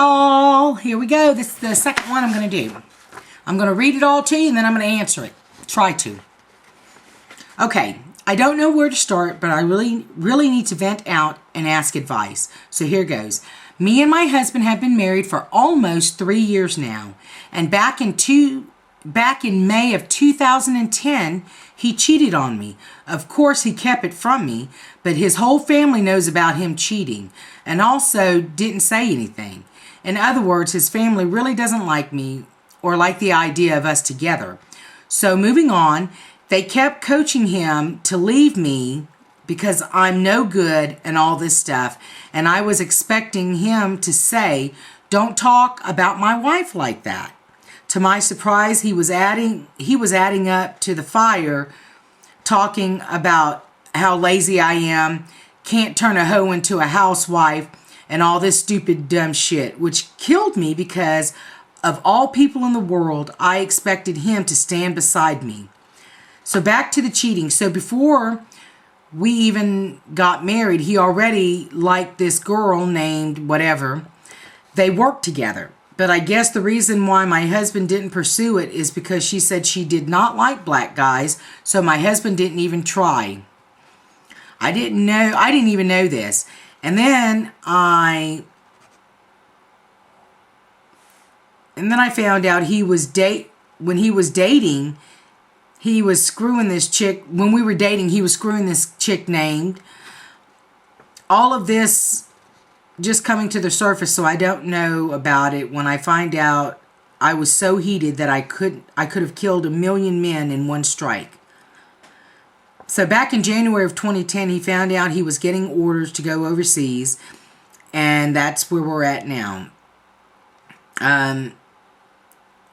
y'all. Here we go. This is the second one I'm going to do. I'm going to read it all to you and then I'm going to answer it. Try to. Okay. I don't know where to start, but I really need to vent out and ask advice. So here goes. Me and my husband have been married for almost 3 years now. And back in May of 2010, he cheated on me. Of course, he kept it from me, but his whole family knows about him cheating and also didn't say anything. In other words, his family really doesn't like me or like the idea of us together. So moving on, they kept coaching him to leave me because I'm no good and all this stuff. And I was expecting him to say, "Don't talk about my wife like that." To my surprise, he was adding up to the fire, talking about how lazy I am, can't turn a hoe into a housewife, and all this stupid dumb shit, which killed me because of all people in the world, I expected him to stand beside me. So back to the cheating. So before we even got married, he already liked this girl named whatever. They worked together. But I guess the reason why my husband didn't pursue it is because she said she did not like black guys, so my husband didn't even try. I didn't even know this. And then I found out when he was dating, he was screwing this chick. When we were dating, he was screwing this chick named. All of this just coming to the surface, so I don't know about it. When I find out, I was so heated that I could have killed 1,000,000 men in one strike. So back in January of 2010, he found out he was getting orders to go overseas, and that's where we're at now.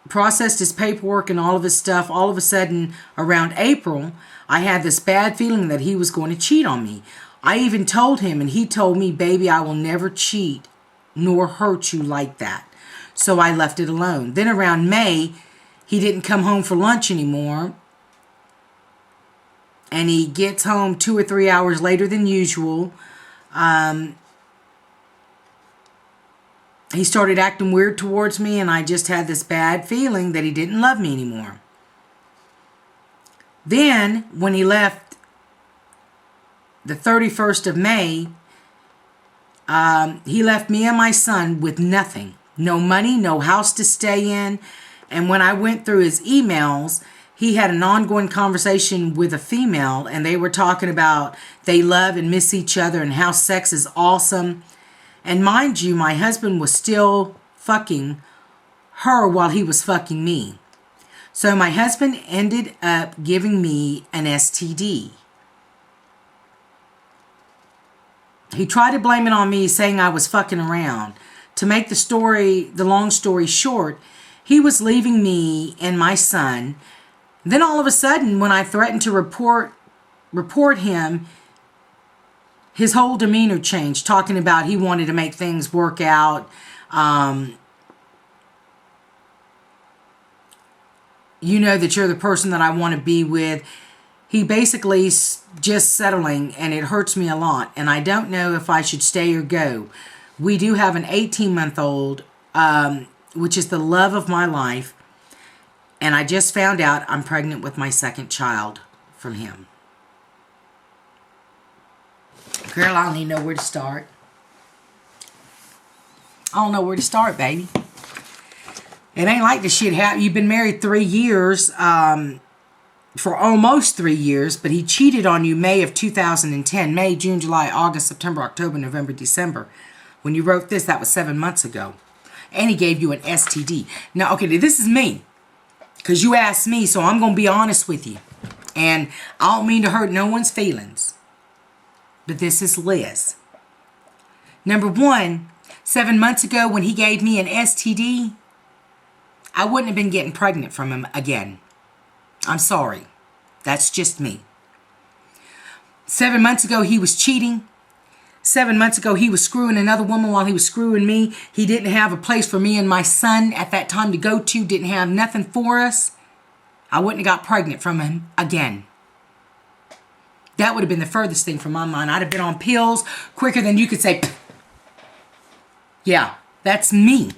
Processed his paperwork and all of his stuff. All of a sudden, around April, I had this bad feeling that he was going to cheat on me. I even told him, and he told me, "Baby, I will never cheat nor hurt you like that." So I left it alone. Then around May, he didn't come home for lunch anymore. And he gets home 2 or 3 hours later than usual. He started acting weird towards me, and I just had this bad feeling that he didn't love me anymore. Then, when he left the 31st of May, he left me and my son with nothing. No money, no house to stay in. And when I went through his emails, he had an ongoing conversation with a female, and they were talking about they love and miss each other and how sex is awesome. And mind you, my husband was still fucking her while he was fucking me. So my husband ended up giving me an STD. He tried to blame it on me, saying I was fucking around. To make the long story short, he was leaving me and my son. Then all of a sudden, when I threatened to report him, his whole demeanor changed, talking about he wanted to make things work out. You know that you're the person that I want to be with. He basically just settling, and it hurts me a lot. And I don't know if I should stay or go. We do have an 18-month-old, which is the love of my life. And I just found out I'm pregnant with my second child from him. Girl, I don't even know where to start. I don't know where to start, baby. It ain't like this shit happened. You've been married 3 years, for almost 3 years, but he cheated on you May of 2010. May, June, July, August, September, October, November, December. When you wrote this, that was 7 months ago. And he gave you an STD. Now, okay, this is me. Because you asked me, so I'm going to be honest with you. And I don't mean to hurt no one's feelings. But this is Liz. Number one, 7 months ago when he gave me an STD, I wouldn't have been getting pregnant from him again. I'm sorry. That's just me. 7 months ago, he was cheating. 7 months ago, he was screwing another woman while he was screwing me. He didn't have a place for me and my son at that time to go to. Didn't have nothing for us. I wouldn't have got pregnant from him again. That would have been the furthest thing from my mind. I'd have been on pills quicker than you could say. Yeah, That's me.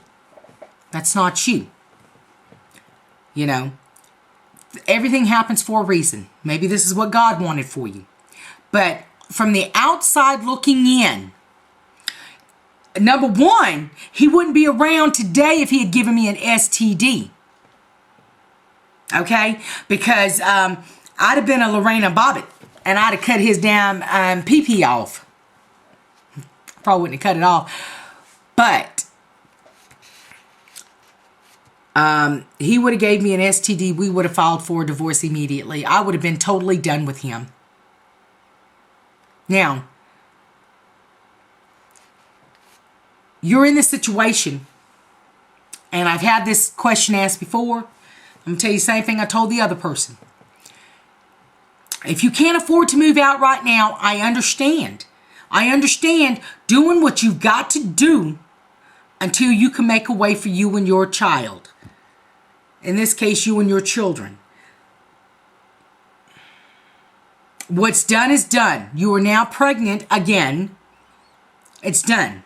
That's not you. You know, everything happens for a reason. Maybe this is what God wanted for you. But from the outside looking in, number one, he wouldn't be around today if he had given me an STD. Okay? Because I'd have been a Lorena Bobbitt, and I'd have cut his damn pee-pee off. Probably wouldn't have cut it off. But he would have gave me an STD. We would have filed for a divorce immediately. I would have been totally done with him. Now, you're in this situation, and I've had this question asked before. I'm going to tell you the same thing I told the other person. If you can't afford to move out right now, I understand. I understand doing what you've got to do until you can make a way for you and your child. In this case, you and your children. What's done is done. You are now pregnant again. It's done.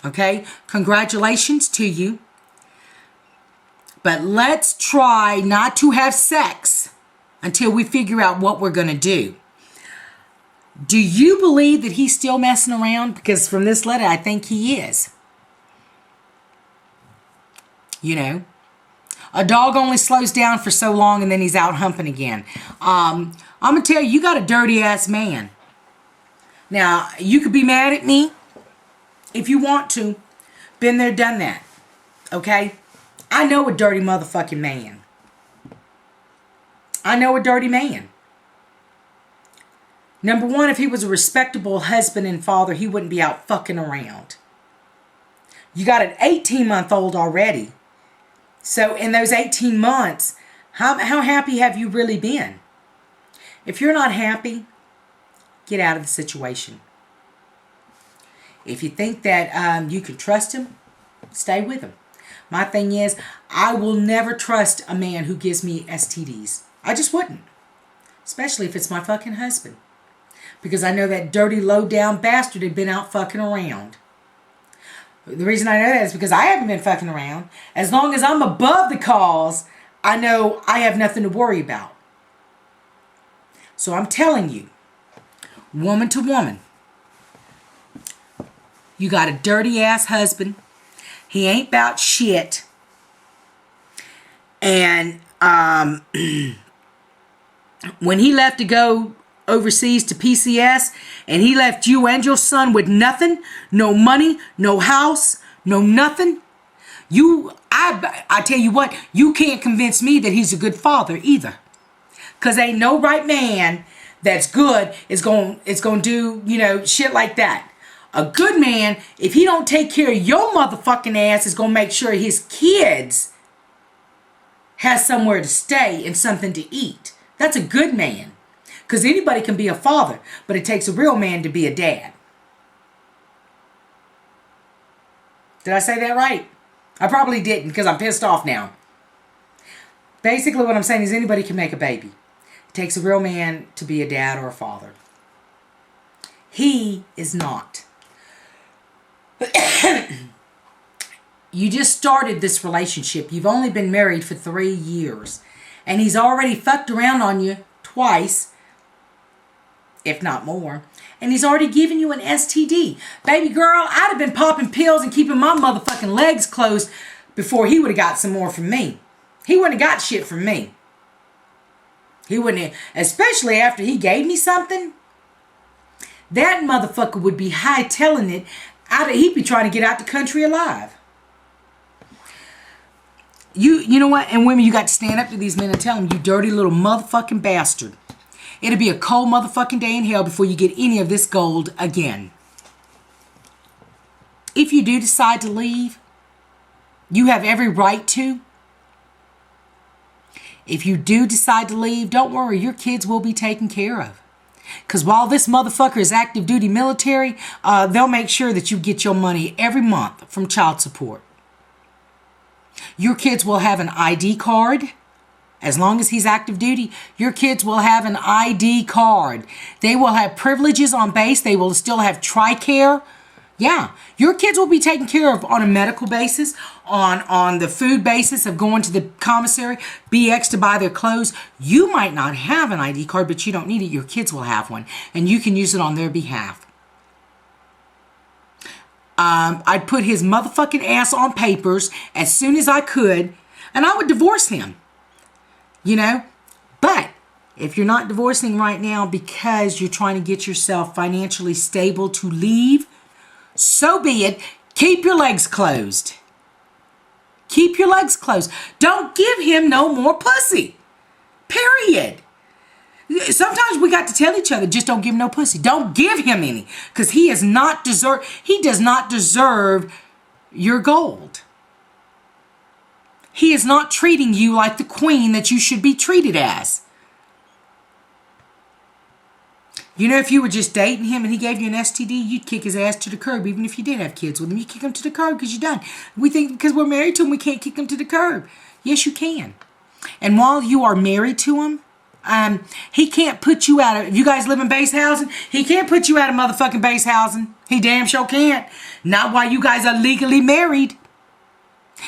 Okay? Congratulations to you. But let's try not to have sex until we figure out what we're going to do. Do you believe that he's still messing around? Because from this letter, I think he is. You know? A dog only slows down for so long and then he's out humping again. I'm going to tell you, you got a dirty ass man. Now, you could be mad at me if you want to. Been there, done that. Okay? I know a dirty motherfucking man. I know a dirty man. Number one, if he was a respectable husband and father, he wouldn't be out fucking around. You got an 18-month-old already. So in those 18 months, how happy have you really been? If you're not happy, get out of the situation. If you think that you can trust him, stay with him. My thing is, I will never trust a man who gives me STDs. I just wouldn't. Especially if it's my fucking husband. Because I know that dirty, low-down bastard had been out fucking around. The reason I know that is because I haven't been fucking around. As long as I'm above the cause, I know I have nothing to worry about. So I'm telling you, woman to woman, you got a dirty-ass husband. He ain't about shit. And when he left to go overseas to PCS, and he left you and your son with nothing, no money, no house, no nothing, I tell you what, you can't convince me that he's a good father either. Because ain't no right man that's good is going to do, you know, shit like that. A good man, if he don't take care of your motherfucking ass, is going to make sure his kids has somewhere to stay and something to eat. That's a good man. Because anybody can be a father, but it takes a real man to be a dad. Did I say that right? I probably didn't, because I'm pissed off now. Basically what I'm saying is anybody can make a baby. It takes a real man to be a dad or a father. He is not. You just started this relationship. You've only been married for 3 years. And he's already fucked around on you twice, if not more. And he's already given you an STD. Baby girl, I'd have been popping pills and keeping my motherfucking legs closed before he would have got some more from me. He wouldn't have got shit from me. He wouldn't have, especially after he gave me something. That motherfucker would be hightailing it. He'd be trying to get out the country alive. You know what? And women, you got to stand up to these men and tell them, you dirty little motherfucking bastard. It'll be a cold motherfucking day in hell before you get any of this gold again. If you do decide to leave, you have every right to. If you do decide to leave, don't worry, your kids will be taken care of. Because while this motherfucker is active duty military, they'll make sure that you get your money every month from child support. Your kids will have an ID card. As long as he's active duty, your kids will have an ID card. They will have privileges on base. They will still have TRICARE. Yeah, your kids will be taken care of on a medical basis, on the food basis of going to the commissary, BX to buy their clothes. You might not have an ID card, but you don't need it. Your kids will have one, and you can use it on their behalf. I'd put his motherfucking ass on papers as soon as I could, and I would divorce him. You know? But if you're not divorcing right now because you're trying to get yourself financially stable to leave, so be it. Keep your legs closed. Keep your legs closed. Don't give him no more pussy. Period. Sometimes we got to tell each other, just don't give him no pussy. Don't give him any. Because he does not deserve your gold. He is not treating you like the queen that you should be treated as. You know, if you were just dating him and he gave you an STD, you'd kick his ass to the curb. Even if you did have kids with him, you kick him to the curb because you're done. We think because we're married to him, we can't kick him to the curb. Yes, you can. And while you are married to him, he can't put you out of, if you guys live in base housing, he can't put you out of motherfucking base housing. He damn sure can't. Not while you guys are legally married.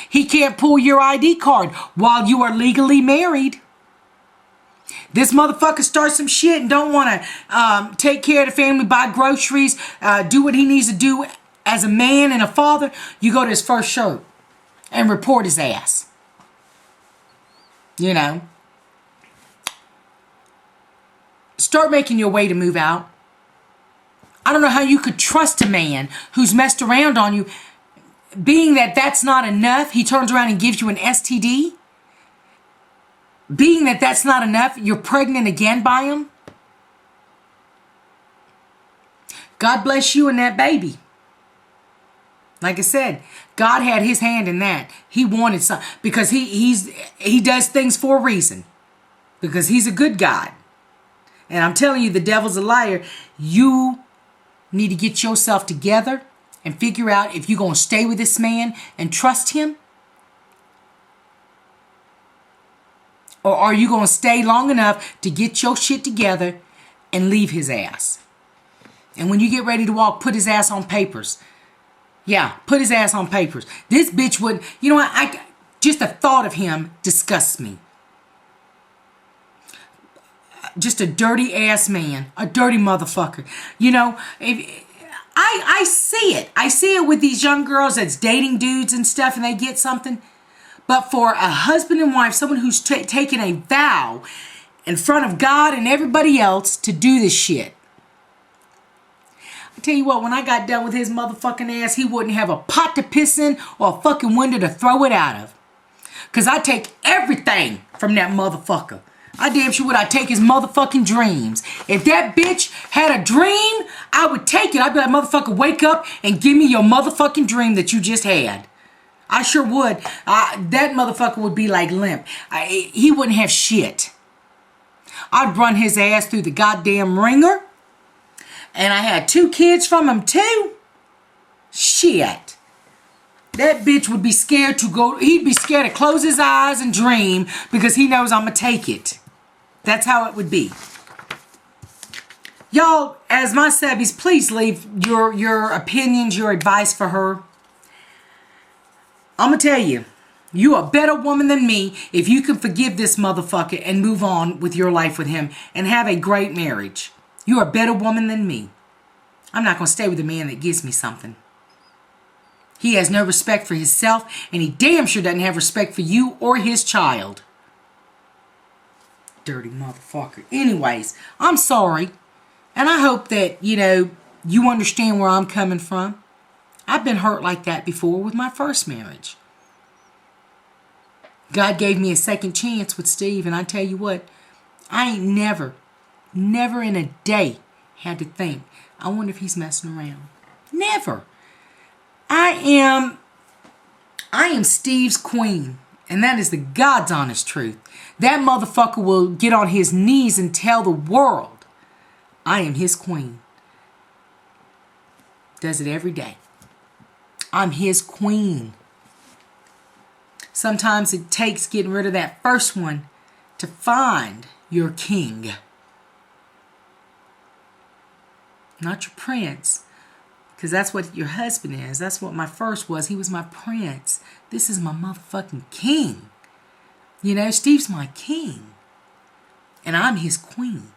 He can't pull your ID card while you are legally married. This motherfucker starts some shit and don't want to take care of the family, buy groceries, do what he needs to do as a man and a father. You go to his first show and report his ass. You know. Start making your way to move out. I don't know how you could trust a man who's messed around on you. Being that that's not enough, he turns around and gives you an STD. Being that that's not enough, you're pregnant again by him. God bless you and that baby. Like I said, God had his hand in that. He wanted some because he does things for a reason. Because he's a good God. And I'm telling you, the devil's a liar. You need to get yourself together and figure out if you're going to stay with this man and trust him. Or are you going to stay long enough to get your shit together and leave his ass? And when you get ready to walk, put his ass on papers. Yeah, put his ass on papers. This bitch would, you know what, just the thought of him disgusts me. Just a dirty ass man, a dirty motherfucker. You know, I see it. I see it with these young girls that's dating dudes and stuff and they get something. But for a husband and wife, someone who's taken a vow in front of God and everybody else to do this shit. I tell you what, when I got done with his motherfucking ass, he wouldn't have a pot to piss in or a fucking window to throw it out of. Because I take everything from that motherfucker. I damn sure would. I take his motherfucking dreams. If that bitch had a dream, I would take it. I'd be like, motherfucker, wake up and give me your motherfucking dream that you just had. I sure would. That motherfucker would be like limp. He wouldn't have shit. I'd run his ass through the goddamn ringer. And I had 2 kids from him too. Shit. That bitch would be scared to go. He'd be scared to close his eyes and dream because he knows I'm going to take it. That's how it would be. Y'all, as my subbies, please leave your opinions, your advice for her. I'm going to tell you, you a better woman than me if you can forgive this motherfucker and move on with your life with him and have a great marriage. You're a better woman than me. I'm not going to stay with a man that gives me something. He has no respect for himself, and he damn sure doesn't have respect for you or his child. Dirty motherfucker. Anyways, I'm sorry. And I hope that, you understand where I'm coming from. I've been hurt like that before with my first marriage. God gave me a second chance with Steve, and I tell you what, I ain't never in a day had to think, I wonder if he's messing around. Never. I am Steve's queen, and that is the God's honest truth. That motherfucker will get on his knees and tell the world, I am his queen. Does it every day. I'm his queen. Sometimes it takes getting rid of that first one to find your king. Not your prince, Because that's what your husband is. That's what my first was. He was my prince. This is my motherfucking king. You know, Steve's my king. And I'm his queen.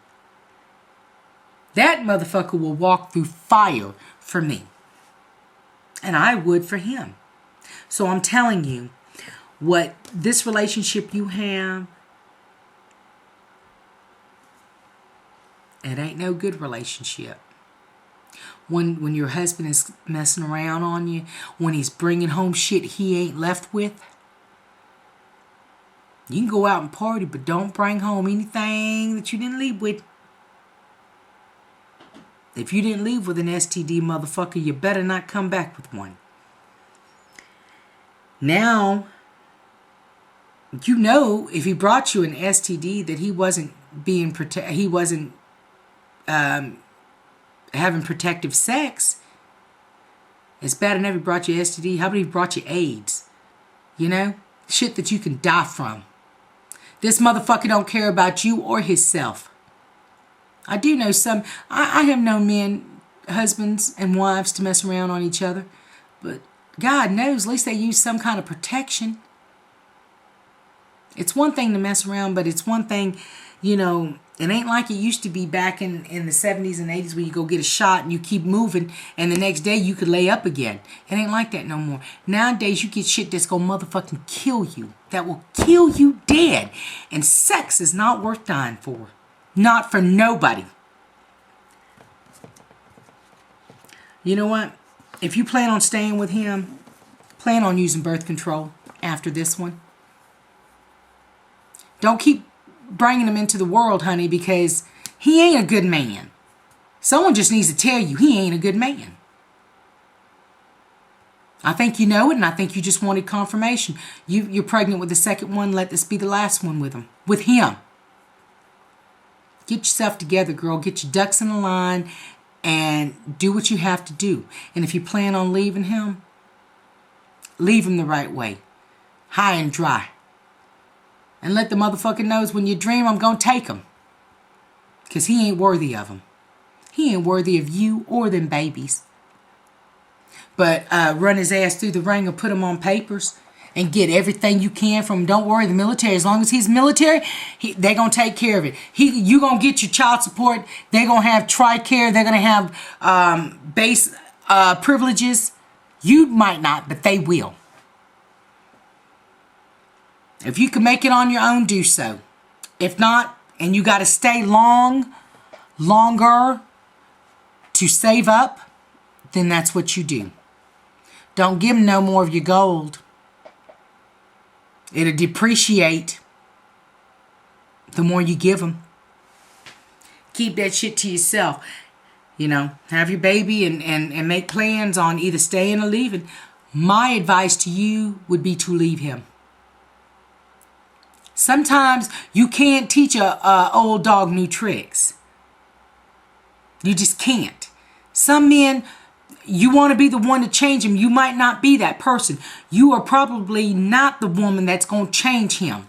That motherfucker will walk through fire for me. And I would for him. So I'm telling you, what this relationship you have, it ain't no good relationship. When your husband is messing around on you, when he's bringing home shit he ain't left with, you can go out and party, but don't bring home anything that you didn't leave with. If you didn't leave with an STD, motherfucker, you better not come back with one. Now, you know, if he brought you an STD that he wasn't being having protective sex, it's bad enough he brought you STD. How about he brought you AIDS? You know? Shit that you can die from. This motherfucker don't care about you or himself. I do know some, I have known men, husbands and wives to mess around on each other. But God knows, at least they use some kind of protection. It's one thing to mess around, but it's one thing, you know, it ain't like it used to be back in the 70s and 80s where you go get a shot and you keep moving and the next day you could lay up again. It ain't like that no more. Nowadays you get shit that's gonna motherfucking kill you. That will kill you dead. And sex is not worth dying for. Not for nobody. You know what? If you plan on staying with him, plan on using birth control after this one. Don't keep bringing him into the world, honey, because he ain't a good man. Someone just needs to tell you he ain't a good man. I think you know it, and I think you just wanted confirmation. You're pregnant with the second one. Let this be the last one with him. With him. Get yourself together, girl. Get your ducks in a line and do what you have to do. And if you plan on leaving him, leave him the right way. High and dry. And let the motherfucker knows when you dream, I'm going to take him. Because he ain't worthy of him. He ain't worthy of you or them babies. But run his ass through the ringer, put him on papers, and get everything you can from him. Don't worry, the military, as long as he's military, they're going to take care of it. You going to get your child support. They're going to have TRICARE. They're going to have base privileges. You might not, but they will. If you can make it on your own, do so. If not, and you got to stay longer to save up, then that's what you do. Don't give them no more of your gold. It'll depreciate the more you give them. Keep that shit to yourself. You know, have your baby and make plans on either staying or leaving. My advice to you would be to leave him. Sometimes you can't teach a old dog new tricks. You just can't. Some men, you want to be the one to change him. You might not be that person. You are probably not the woman that's going to change him.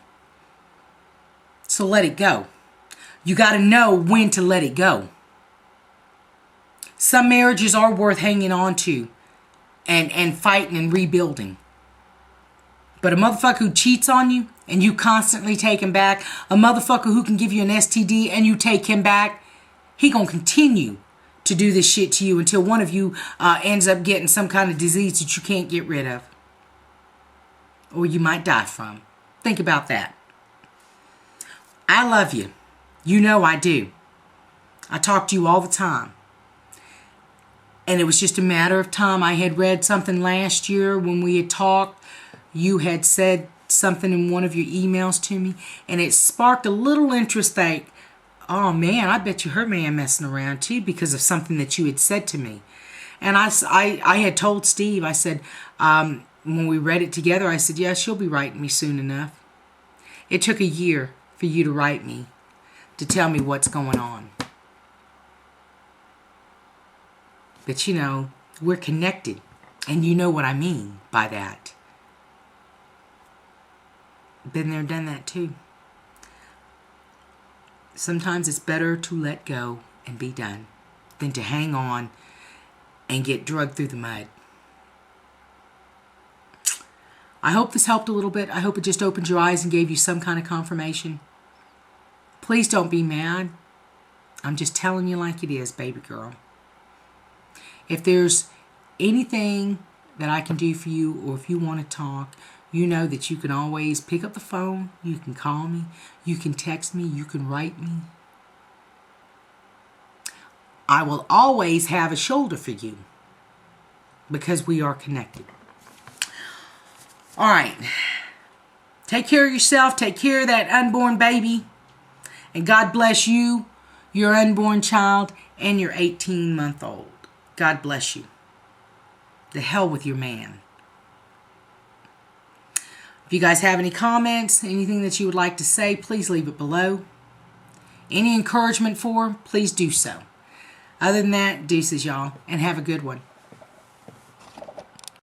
So let it go. You got to know when to let it go. Some marriages are worth hanging on to and fighting and rebuilding. But a motherfucker who cheats on you and you constantly take him back, a motherfucker who can give you an STD and you take him back, he gonna continue to do this shit to you until one of you ends up getting some kind of disease that you can't get rid of. Or you might die from. Think about that. I love you. You know I do. I talk to you all the time. And it was just a matter of time. I had read something last year when we had talked. You had said something in one of your emails to me, and it sparked a little interest like, oh man, I bet you her man messing around too because of something that you had said to me. And I had told Steve, I said, when we read it together, I said, yeah, she'll be writing me soon enough. It took a year for you to write me, to tell me what's going on. But you know, we're connected, and you know what I mean by that. Been there, done that too. Sometimes it's better to let go and be done than to hang on and get drugged through the mud. I hope this helped a little bit. I hope it just opened your eyes and gave you some kind of confirmation. Please don't be mad. I'm just telling you like it is, baby girl. If there's anything that I can do for you, or if you want to talk, you know that you can always pick up the phone. You can call me. You can text me. You can write me. I will always have a shoulder for you because we are connected. All right. Take care of yourself. Take care of that unborn baby. And God bless you, your unborn child, and your 18-month-old. God bless you. The hell with your man. If you guys have any comments, anything that you would like to say, please leave it below. Any encouragement for, please do so. Other than that, deuces, y'all, and have a good one.